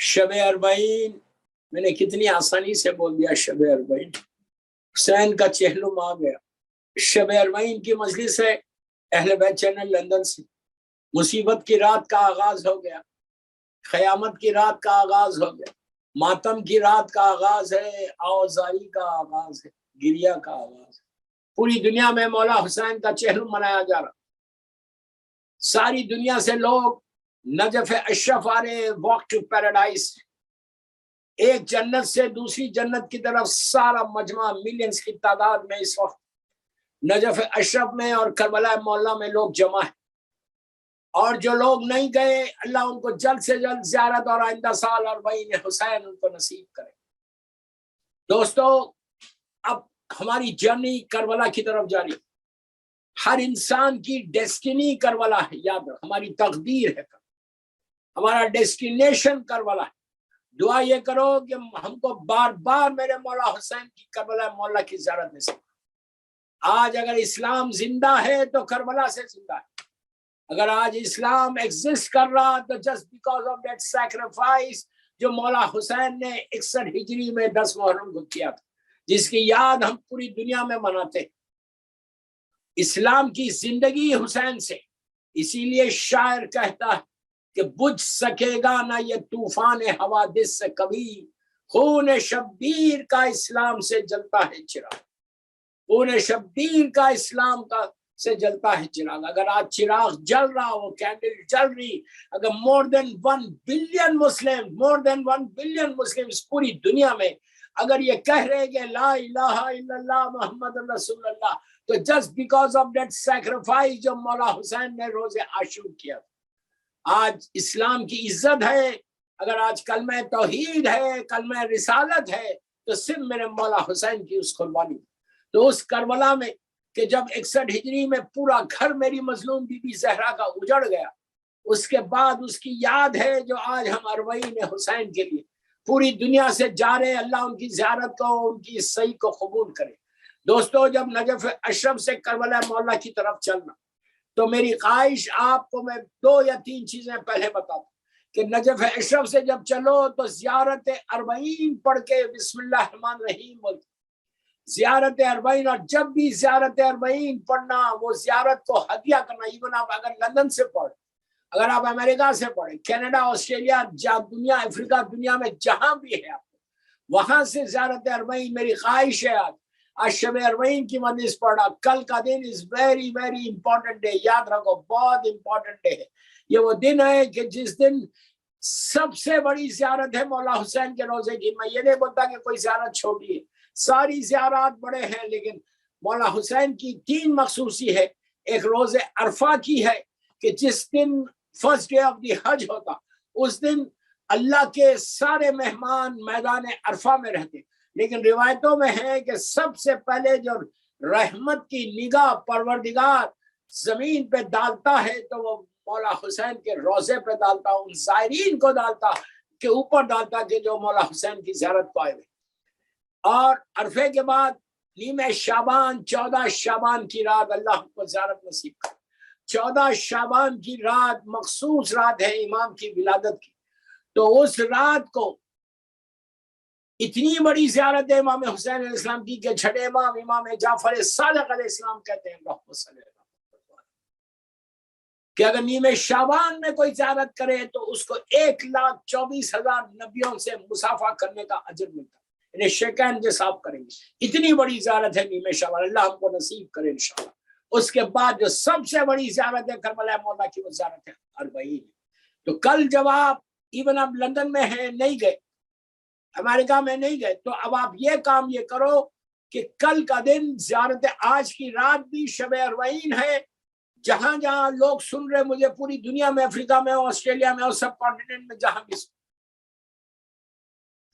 شب اربعین میں نے کتنی آسانی سے بول دیا شب اربعین، حسین کا چہلم آ گیا۔ شب اربعین کی مجلس ہے اہل بیت چینل لندن سے، مصیبت کی رات کا آغاز ہو گیا، قیامت کی رات کا آغاز ہو گیا، ماتم کی رات کا آغاز ہے، آوازاری کا آغاز ہے، گریہ کا آغاز ہے۔ پوری دنیا میں مولا حسین کا چہلم منایا جا رہا، ساری دنیا سے لوگ نجف اشرف آ رہے، واک ٹو پیراڈائز، ایک جنت سے دوسری جنت کی طرف سارا مجمع ملینز کی تعداد میں اس وقت نجف اشرف میں اور کربلا مولا میں لوگ جمع ہیں، اور جو لوگ نہیں گئے اللہ ان کو جلد سے جلد زیارت اور آئندہ سال اربعین حسین ان کو نصیب کرے۔ دوستو، اب ہماری جرنی کربلا کی طرف جاری، ہر انسان کی ڈیسٹینی کربلا ہے، یاد رکھ، ہماری تقدیر ہے، ہمارا ڈیسٹینیشن کربلا ہے۔ دعا یہ کرو کہ ہم کو بار بار میرے مولا حسین کی کربلا مولا کی زیارت نصیب۔ آج اگر اسلام زندہ ہے تو کربلا سے زندہ ہے، اگر آج اسلام ایگزسٹ کر رہا تو just because of that sacrifice جو مولا حسین نے 61 ہجری میں 10 محرم کو کیا تھا، جس کی یاد ہم پوری دنیا میں مناتے ہیں۔ اسلام کی زندگی حسین سے، اسی لیے شاعر کہتا ہے کہ بجھ سکے گا نہ یہ طوفان حوادث سے کبھی، خون شبیر کا اسلام سے جلتا ہے چراغ، خون شبیر کا اسلام کا سے جلتا ہے چراغ۔ اگر آج چراغ جل رہا، وہ کینڈل جل رہی، اگر مور دین 1 بلین مسلم پوری دنیا میں اگر یہ کہہ رہے کہ لا الہ الا اللہ محمد رسول اللہ، تو just because of that sacrifice جو مولا حسین نے روز عاشور کیا، آج اسلام کی عزت ہے۔ اگر آج کلمہ توحید ہے، کلمہ رسالت ہے، تو صرف میرے مولا حسین کی اس قربانی۔ تو اس کربلا میں کہ جب 61 ہجری میں پورا گھر میری مظلوم بی بی زہرا کا اجڑ گیا، اس کے بعد اس کی یاد ہے جو آج ہم اربعین حسین کے لیے پوری دنیا سے جا رہے، اللہ ان کی زیارت کو، ان کی اس صحیح کو قبول کرے۔ دوستو، جب نجف اشرف سے کربلا مولا کی طرف چلنا، تو میری خواہش آپ کو میں 2 یا 3 چیزیں پہلے بتا دوں کہ نجف اشرف سے جب چلو تو زیارت اربعین پڑھ کے بسم اللہ الرحمن الرحیم بولتے، زیارت اربعین، اور جب بھی زیارت اربعین پڑھنا وہ زیارت کو ہدیہ کرنا، ایون آپ اگر لندن سے پڑھ، اگر آپ امریکہ سے پڑھیں، کینیڈا، آسٹریلیا، دنیا، افریقہ، دنیا میں جہاں بھی ہے آپ وہاں سے زیارت اربعین میری خواہش ہے۔ آج شب اربعین کی مجلس پڑھا، کل کا دن is very very important day, یاد رکھو بہت امپورٹنٹ ڈے ہے۔ یہ وہ دن ہے کہ جس دن سب سے بڑی زیارت ہے مولا حسین کے روزے کی۔ میں یہ نہیں بولتا کہ کوئی زیارت چھوٹی ہے، ساری زیارات بڑے ہیں، لیکن مولا حسین کی 3 مخصوصی ہے۔ ایک روز عرفہ کی ہے کہ جس دن فرسٹ ڈے آف دی حج ہوتا، اس دن اللہ کے سارے مہمان میدان عرفہ میں رہتے، لیکن روایتوں میں ہے کہ سب سے پہلے جو رحمت کی نگاہ پروردگار زمین پہ ڈالتا ہے تو وہ مولا حسین کے روزے پہ ڈالتا، ان زائرین کو ڈالتا کہ اوپر ڈالتا کہ جو مولا حسین کی زیارت کو آئے ہوئے۔ اور عرفے کے بعد نیمہ شعبان، 14 شعبان کی رات اللہ ہم کو زیارت نصیب کرے۔ 14 شعبان کی رات مخصوص رات ہے امام کی ولادت کی، تو اس رات کو اتنی بڑی زیارت ہے امام حسین علیہ السلام کی کہ چھٹے امام امام جعفر صادق علیہ السلام کہتے ہیں کہ اگر نیمہ شعبان میں کوئی زیارت کرے تو اس کو 1,24,000 نبیوں سے مصافحہ کرنے کا اجر ملتا ہے، انہیں شیکین جیسا آپ کریں گے۔ اتنی بڑی زیارت ہے نیمہ شعبان، اللہ ہم کو نصیب کرے انشاءاللہ۔ اس کے بعد جو سب سے بڑی زیارت ہے کربلا مولا کی، وہ زیارت ہے اربعین۔ تو کل جب آپ ایون آپ لندن میں ہیں، نہیں گئے، امریکہ میں نہیں گئے، تو اب آپ یہ کام یہ کرو کہ کل کا دن زیارت، آج کی رات بھی شب اربعین ہے، جہاں جہاں لوگ سن رہے مجھے پوری دنیا میں، افریقہ میں، آسٹریلیا میں، اور سب کانٹیننٹ میں جہاں بھی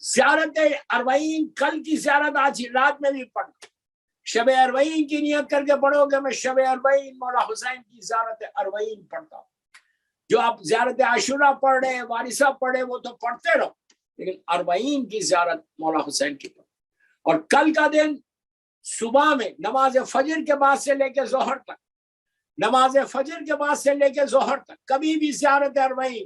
زیارت اربعین، کل کی زیارت آج رات میں بھی پڑھنا، شب اربعین کی نیت کر کے پڑھو کہ میں شب اربعین مولا حسین کی زیارت اربعین پڑھتا ہوں۔ جو آپ زیارت عاشورہ پڑھ رہے ہیں، وارثہ پڑھے، وہ تو پڑھتے رہو، لیکن اربعین کی زیارت مولا حسین کی پڑھو۔ اور کل کا دن صبح میں نماز فجر کے بعد سے لے کے ظہر تک، نماز فجر کے بعد سے لے کے ظہر تک کبھی بھی زیارت اربعین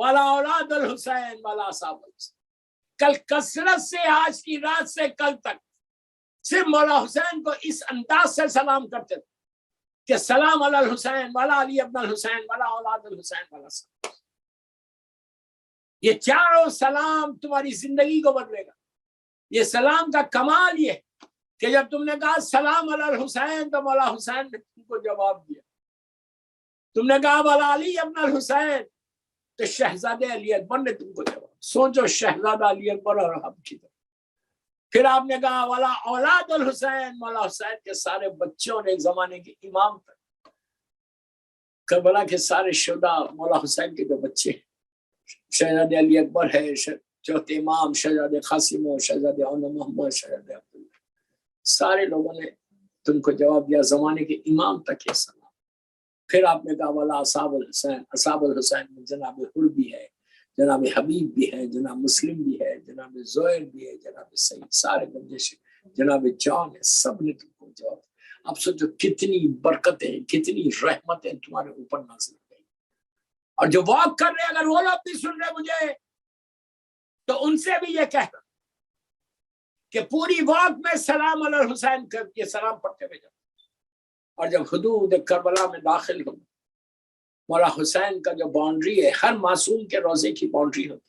والا اولاد الحسین والا اصحاب الحسین. کل کثرت سے آج کی رات سے کل تک صرف مولا حسین کو اس انداز سے سلام کرتے تھے کہ سلام علی الحسین والا علی ابن الحسین والا اولاد الحسین والا سلام. یہ چاروں سلام تمہاری زندگی کو بدلے گا. یہ سلام کا کمال یہ کہ جب تم نے کہا سلام علی الحسین تو مولا حسین نے تم کو جواب دیا. تم نے کہا والا علی ابن الحسین تو شہزادے علی اکبر نے تم کو جواب. سوچو شہزادہ علی اکبر اور ہم کی طرف. پھر آپ نے کہا والا اولاد الحسین مولا حسین کے سارے بچوں نے ایک زمانے کے امام تک. کربلا کے سارے شہداء مولا حسین کے جو بچے ہیں. شہزادے علی اکبر ہے, چوتھے امام شہزادے قاسم و شہزادے محمد شہزادے عبداللہ. سارے لوگوں نے تم کو جواب دیا زمانے کے امام تک یہ سلام. پھر آپ نے کہا والا اصحاب الحسین. اصحاب الحسین میں جناب حر بھی ہے, جناب حبیب بھی ہے, جناب مسلم بھی ہے, جناب زہر بھی ہے, جناب سعید, سارے بندے جناب جان ہے. سب نے تم کو جواب. اب سوچو کتنی برکتیں, کتنی رحمتیں تمہارے اوپر نازل ہو گئی. اور جو واک کر رہے اگر وہ لوگ بھی سن رہے مجھے تو ان سے بھی یہ کہنا کہ پوری واک میں سلام علی الحسین کر کے سلام پڑھتے ہوئے جاؤ. اور جب حدود کربلا میں داخل ہو مولا حسین کا جو باؤنڈری ہے, ہر معصوم کے روزے کی باؤنڈری ہوتی,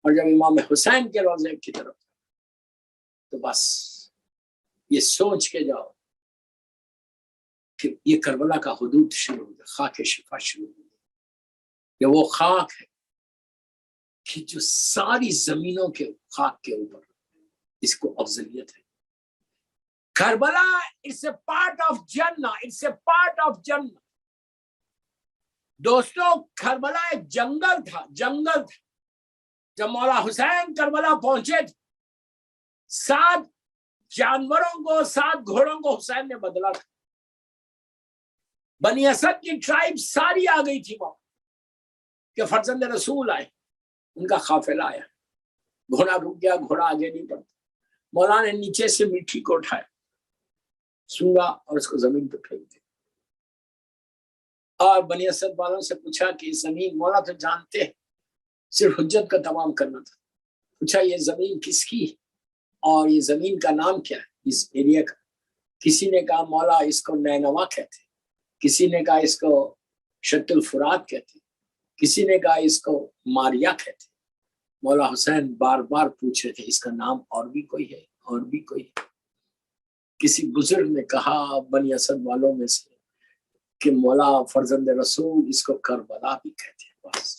اور جب امام حسین کے روزے کی طرف تو بس یہ سوچ کے جاؤ کہ یہ کربلا کا حدود شروع ہو گیا, خاک شفا شروع ہو گیا. یہ وہ خاک ہے کہ جو ساری زمینوں کے خاک کے اوپر اس کو افضلیت ہے. Karbala it's a part of جنہ, اٹس اے پارٹ آف جنہ. دوستو کربلا ایک جنگل تھا, جنگل تھا. جب مولا حسین کربلا پہنچے تھے 7 جانوروں کو, 7 گھوڑوں کو حسین نے بدلا تھا. بنی اسد کی ٹرائب ساری آ گئی تھی وہاں کہ فرزند رسول آئے. ان کا قافلہ آیا, گھوڑا رک گیا, گھوڑا آگے نہیں بڑھتا. مولا نے نیچے سے مٹی کو اٹھایا, سونگا اور اس کو زمین پہ پھینک دیا. اور بنی اسد والوں سے پوچھا کہ یہ زمین, مولا تو جانتے ہیں صرف حجت کا تمام کرنا تھا. پوچھا یہ زمین کس کی اور یہ زمین کا نام کیا ہے اس ایریا کا. کسی نے کہا مولا اس کو نینوا کہتے, کسی نے کہا اس کو شط الفرات کہتے, کسی نے کہا اس کو ماریا کہتے. مولا حسین بار بار پوچھ رہے تھے اس کا نام اور بھی کوئی ہے, اور بھی کوئی ہے. کسی بزرگ نے کہا بنی اسد والوں میں سے کہ مولا فرزند رسول اس کو کربلا بھی کہتے ہیں. بس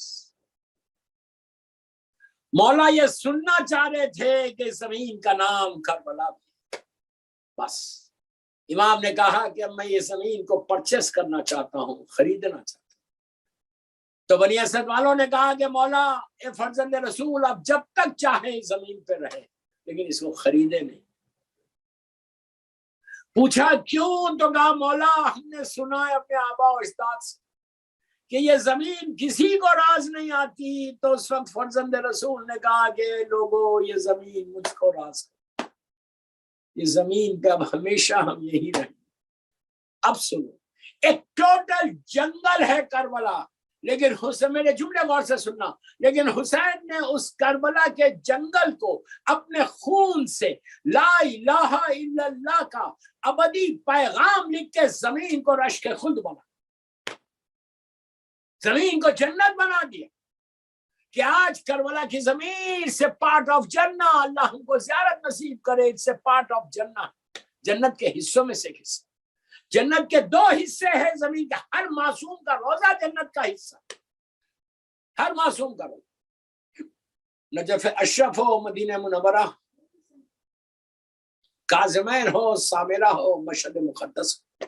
مولا یہ سننا چاہ رہے تھے کہ زمین کا نام کربلا بھی. بس امام نے کہا کہ اب میں یہ زمین کو پرچیز کرنا چاہتا ہوں, خریدنا چاہتا ہوں. تو بنی اسد والوں نے کہا کہ مولا اے فرزند رسول آپ جب تک چاہیں زمین پہ رہے لیکن اس کو خریدے نہیں. پوچھا کیوں؟ تو کہا مولا ہم نے سنا ہے اپنے آبا و اجداد سے کہ یہ زمین کسی کو راز نہیں آتی. تو اس وقت فرزند رسول نے کہا کہ لوگو یہ زمین مجھ کو راز ہے, یہ زمین پہ اب ہمیشہ ہم یہی رہیں. اب سنو, ایک ٹوٹل جنگل ہے کربلا, لیکن حسین, میرے جملے غور سے سننا, لیکن حسین نے اس کربلا کے جنگل کو اپنے خون سے لا الہ الا اللہ کا ابدی پیغام لکھ کے زمین کو رشک خلد بنا, زمین کو جنت بنا دیا. کہ آج کربلا کی زمین سے پارٹ آف جنہ, اللہ ہم کو زیارت نصیب کرے. سے پارٹ آف جنہ, جنت کے حصوں میں سے حصہ. جنت کے 2 حصے ہیں زمین کا. ہر معصوم کا روزہ جنت کا حصہ, ہر معصوم کا روزہ. نجف اشرف ہو, مدینہ منورہ, کاظمین ہو, سامرہ ہو, مشہد مقدس ہو,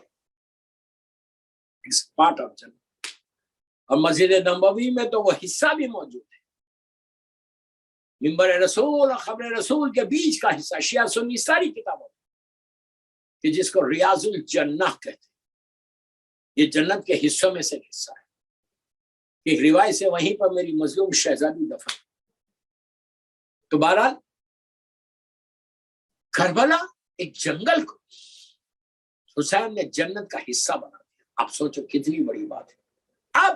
پارٹ آف جنت. اور مسجد نبوی میں تو وہ حصہ بھی موجود ہے. منبر رسول اور قبر رسول کے بیچ کا حصہ, شیعہ سنی ساری کتابوں کہ جس کو ریاض الجنہ کہتے ہیں. یہ جنت کے حصوں میں سے حصہ ہے. ایک روایت سے وہیں پر میری مظلوم شہزادی دفن. تو بہرحال کربلا ایک جنگل کو حسین نے جنت کا حصہ بنا دیا. آپ سوچو کتنی بڑی بات ہے. اب